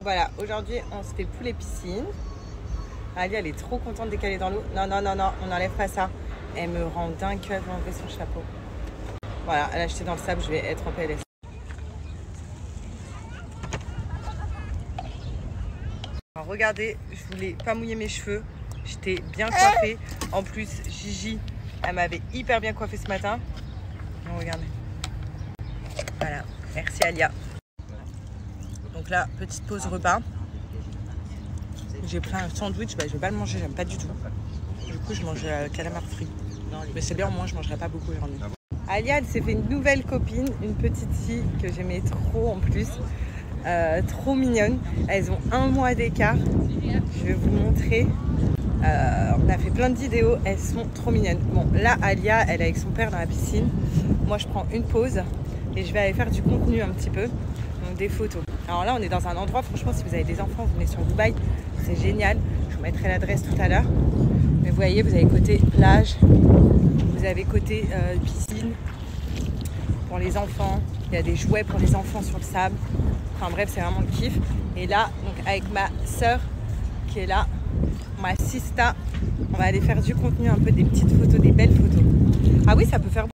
Voilà, aujourd'hui on se fait poulet piscine. Ali elle est trop contente dès qu'elle est dans l'eau. Non, non, non, non, on n'enlève pas ça. Elle me rend dingue qu'elle veut enlever son chapeau. Voilà, elle a acheté dans le sable, je vais être en PLS. Alors, regardez, je voulais pas mouiller mes cheveux. J'étais bien coiffée. En plus, Gigi, elle m'avait hyper bien coiffée ce matin. Donc, regardez. Voilà, merci Alia. Donc là, petite pause repas. J'ai pris un sandwich, je vais pas le manger, j'aime pas du tout. Du coup, je mange calamar frit. Mais c'est bien, au moins, je mangerai pas beaucoup aujourd'hui. Alia, elle s'est fait une nouvelle copine, une petite fille que j'aimais trop en plus. Trop mignonne. Elles ont 1 mois d'écart. Je vais vous montrer. On a fait plein de vidéos. Elles sont trop mignonnes. Bon, là, Alia, elle est avec son père dans la piscine. Moi, je prends une pause et je vais aller faire du contenu un petit peu. Donc, des photos. Alors là, on est dans un endroit, franchement, si vous avez des enfants, vous venez sur Dubaï, c'est génial. Je vous mettrai l'adresse tout à l'heure. Mais vous voyez, vous avez côté plage, vous avez côté piscine pour les enfants. Il y a des jouets pour les enfants sur le sable. Enfin bref, c'est vraiment le kiff. Et là, donc avec ma soeur qui est là, ma sista, on va aller faire du contenu, un peu des petites photos, des belles photos. Ah oui, ça peut faire...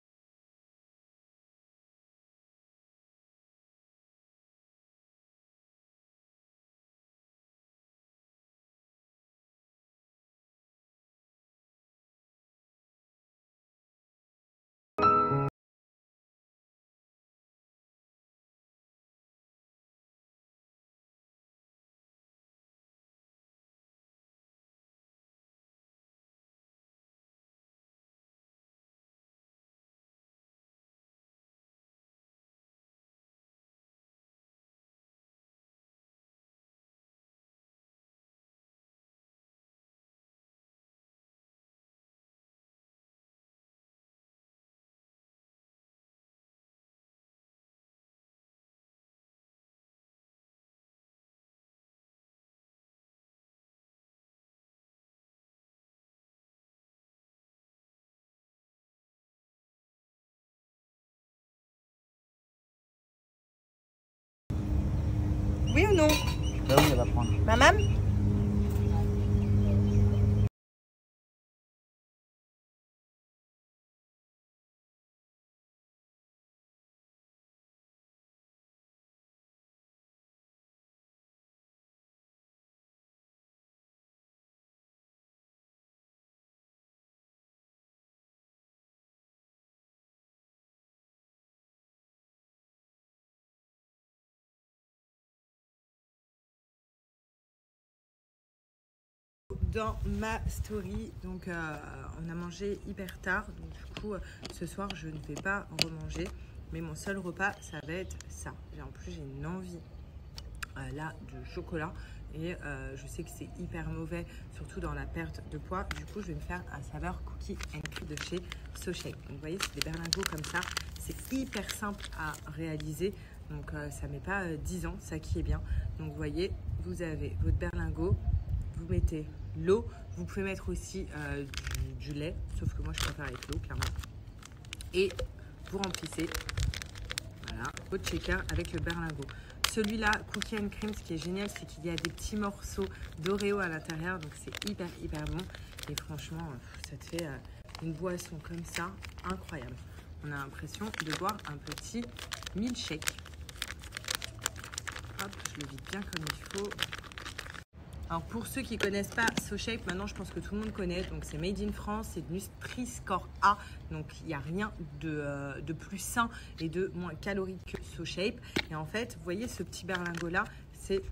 Oui ou non? Bah oui, elle va prendre. Maman? Dans ma story, donc on a mangé hyper tard, donc du coup ce soir je ne vais pas remanger, mais mon seul repas ça va être ça. Et en plus j'ai une envie là de chocolat et je sais que c'est hyper mauvais, surtout dans la perte de poids. Du coup je vais me faire un saveur cookie and cream de chez SoShape. Donc vous voyez, c'est des berlingots comme ça, c'est hyper simple à réaliser, donc ça met pas 10 ans, ça qui est bien. Donc vous voyez, vous avez votre berlingot, vous mettez l'eau, vous pouvez mettre aussi du lait, sauf que moi je préfère avec l'eau clairement, et vous remplissez voilà, votre shaker avec le berlingot. Celui-là, cookie and cream, ce qui est génial, c'est qu'il y a des petits morceaux d'Oreo à l'intérieur, donc c'est hyper bon, et franchement ça te fait une boisson comme ça, incroyable. On a l'impression de boire un petit milkshake. Hop, je le vide bien comme il faut. Alors pour ceux qui ne connaissent pas SoShape, maintenant je pense que tout le monde connaît, donc c'est made in France, c'est Nutri-Score A, donc il n'y a rien de plus sain et de moins calorique que SoShape. Et en fait, vous voyez ce petit berlingot là, c'est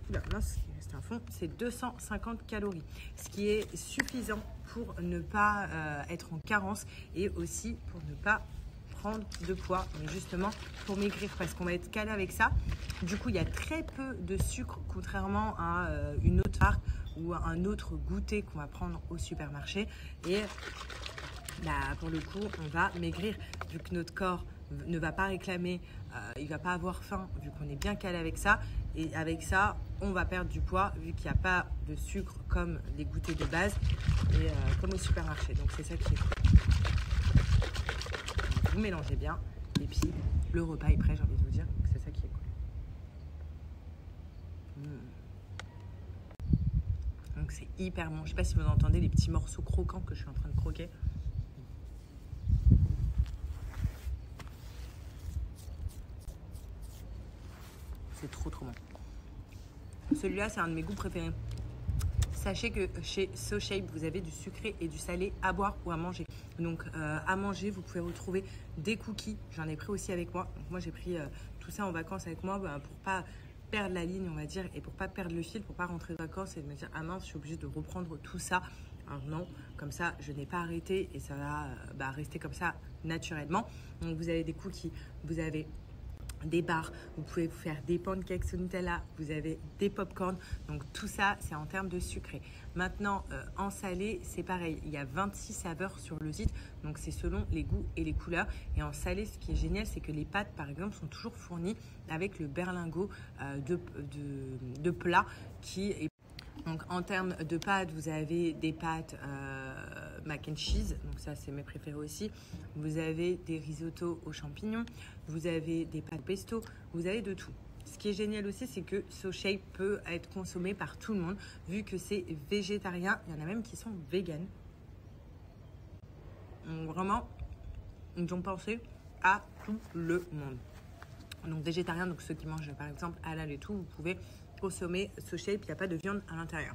un fond, c'est 250 calories, ce qui est suffisant pour ne pas être en carence et aussi pour ne pas prendre de poids, mais justement pour maigrir, parce qu'on va être calé avec ça. Du coup il y a très peu de sucre, contrairement à une autre marque ou à un autre goûter qu'on va prendre au supermarché, et là pour le coup on va maigrir vu que notre corps ne va pas réclamer, il va pas avoir faim vu qu'on est bien calé avec ça, et avec ça on va perdre du poids vu qu'il n'y a pas de sucre comme les goûters de base et comme au supermarché. Donc c'est ça qui est cool. Vous mélangez bien et puis le repas est prêt, j'ai envie de vous dire, c'est ça qui est cool. Donc c'est hyper bon. Je sais pas si vous entendez les petits morceaux croquants que je suis en train de croquer. C'est trop bon. Celui-là, c'est un de mes goûts préférés. Sachez que chez SoShape, vous avez du sucré et du salé à boire ou à manger. Donc à manger, vous pouvez retrouver des cookies. J'en ai pris aussi avec moi. Donc moi, j'ai pris tout ça en vacances avec moi pour pas perdre la ligne, on va dire, et pour pas perdre le fil, pour pas rentrer de vacances et de me dire ah mince, je suis obligée de reprendre tout ça. Alors non, comme ça, je n'ai pas arrêté et ça va rester comme ça naturellement. Donc vous avez des cookies, vous avez des barres, vous pouvez vous faire des pancakes au Nutella, vous avez des pop-corn, donc tout ça c'est en termes de sucré. Maintenant en salé c'est pareil, il y a 26 saveurs sur le site, donc c'est selon les goûts et les couleurs. Et en salé, ce qui est génial, c'est que les pâtes par exemple sont toujours fournies avec le berlingot de plat qui est... Donc en termes de pâtes, vous avez des pâtes mac and cheese, donc ça c'est mes préférés aussi. Vous avez des risottos aux champignons, vous avez des pâtes pesto, vous avez de tout. Ce qui est génial aussi, c'est que SoShape peut être consommé par tout le monde, vu que c'est végétarien. Il y en a même qui sont véganes. Donc vraiment, ils ont pensé à tout le monde. Donc végétarien, donc ceux qui mangent par exemple halal et tout, vous pouvez consommer SoShape, il n'y a pas de viande à l'intérieur.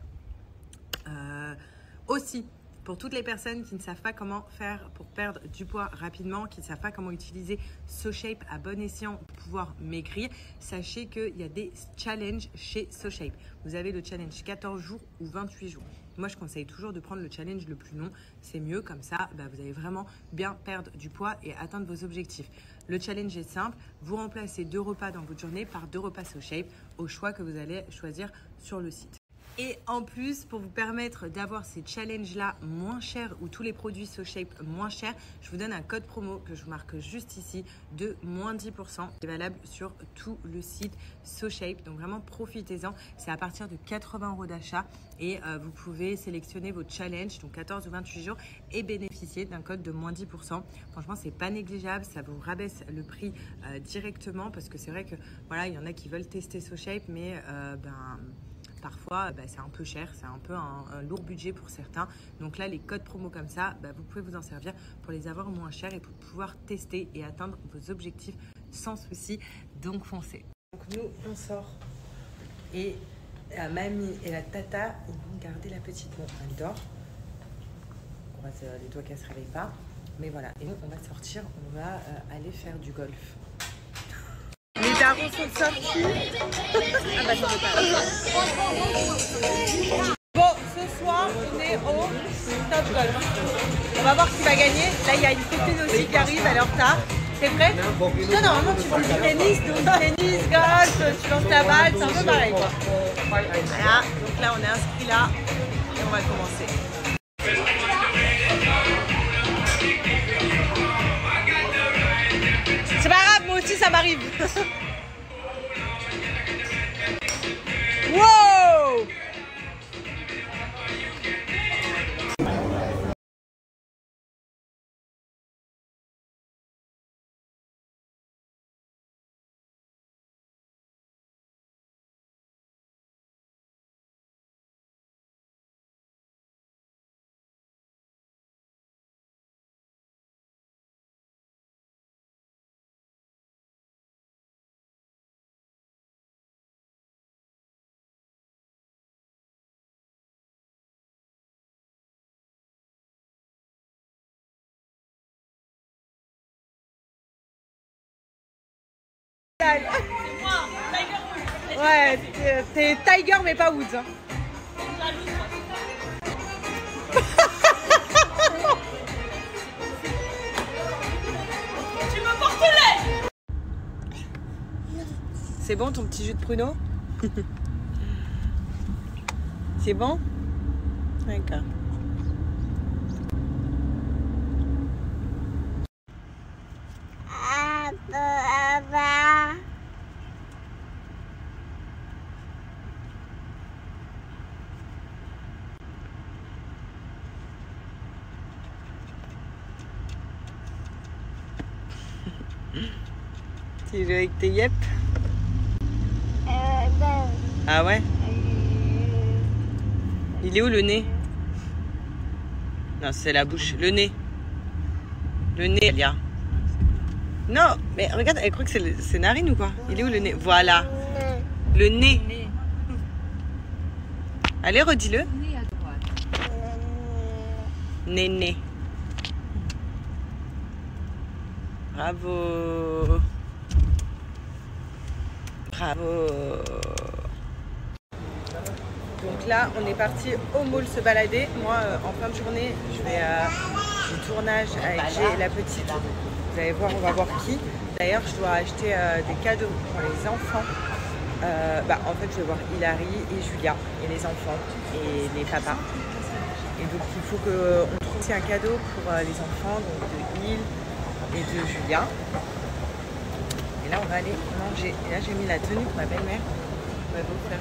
Aussi, pour toutes les personnes qui ne savent pas comment faire pour perdre du poids rapidement, qui ne savent pas comment utiliser SoShape à bon escient pour pouvoir maigrir, sachez qu'il y a des challenges chez SoShape. Vous avez le challenge 14 jours ou 28 jours. Moi, je conseille toujours de prendre le challenge le plus long. C'est mieux, comme ça, vous allez vraiment bien perdre du poids et atteindre vos objectifs. Le challenge est simple. Vous remplacez 2 repas dans votre journée par 2 repas SoShape au choix que vous allez choisir sur le site. Et en plus, pour vous permettre d'avoir ces challenges-là moins chers ou tous les produits SoShape moins chers, je vous donne un code promo que je vous marque juste ici de moins 10%. C'est valable sur tout le site SoShape. Donc vraiment, profitez-en. C'est à partir de 80 € d'achat et vous pouvez sélectionner vos challenges, donc 14 ou 28 jours, et bénéficier d'un code de moins 10%. Franchement, c'est pas négligeable. Ça vous rabaisse le prix directement parce que c'est vrai que voilà, il y en a qui veulent tester SoShape, mais parfois, c'est un peu cher, c'est un peu un lourd budget pour certains. Donc là, les codes promo comme ça, vous pouvez vous en servir pour les avoir moins chers et pour pouvoir tester et atteindre vos objectifs sans souci. Donc foncez. Donc nous, on sort et la mamie et la tata, ils vont garder la petite. Bon, elle dort. On va les doigts qu'elle ne se réveille pas. Mais voilà, et nous, on va sortir, on va aller faire du golf. Les darons sont sortis. Ah bah j'en veux pas. Bon, ce soir, on est au Top Golf. On va voir qui va gagner. Là, il y a une copine aussi qui arrive, elle est en retard. T'es prêt? Non, normalement, tu fais du tennis, golf, tu lances la balle, c'est un peu pareil, quoi. Voilà, donc là, on est inscrit là et on va commencer. C'est pas grave, moi aussi ça m'arrive. Wow! C'est moi, Tiger Woods. Ouais, t'es Tiger mais pas Woods. Hein. Tu me portes l'aide. C'est bon ton petit jus de pruneau? C'est bon? D'accord. Tu joues avec tes yep? Ah ouais? Il est où le nez? Non, c'est la bouche. Le nez. Le nez, Elia. Non, mais regarde, elle croit que c'est ses narines ou quoi? Il est où le nez? Voilà. Le nez. Allez, redis-le. Néné. Bravo. Bravo. Donc là, on est parti au mall se balader. Moi, en fin de journée, je vais du tournage avec G et la petite. Vous allez voir, on va voir qui. D'ailleurs, je dois acheter des cadeaux pour les enfants. En fait, je vais voir Hilary et Julia et les enfants et les papas. Et donc, il faut qu'on trouve aussi un cadeau pour les enfants, donc de Hill et de Julia. Et là, on va aller manger. Et là, j'ai mis la tenue que ma belle-mère va vous faire.